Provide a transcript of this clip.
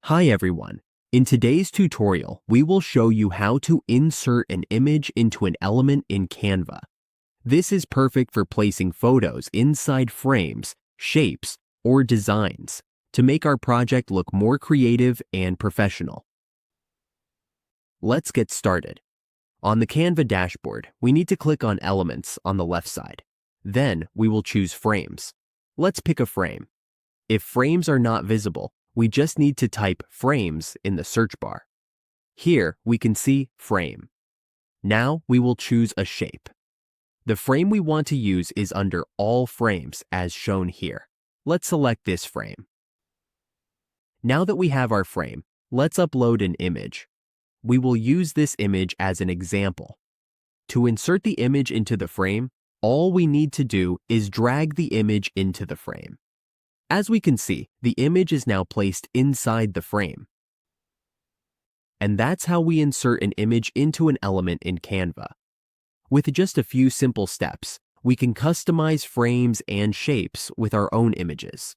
Hi everyone. In today's tutorial, we will show you how to insert an image into an element in Canva. This is perfect for placing photos inside frames, shapes, or designs to make our project look more creative and professional. Let's get started. On the Canva dashboard, we need to click on Elements on the left side. Then we will choose Frames. Let's pick a frame. If frames are not visible, we just need to type frames in the search bar. Here we can see frame. Now we will choose a shape. The frame we want to use is under all frames as shown here. Let's select this frame. Now that we have our frame, let's upload an image. We will use this image as an example. To insert the image into the frame, all we need to do is drag the image into the frame. As we can see, the image is now placed inside the frame. And that's how we insert an image into an element in Canva. With just a few simple steps, we can customize frames and shapes with our own images.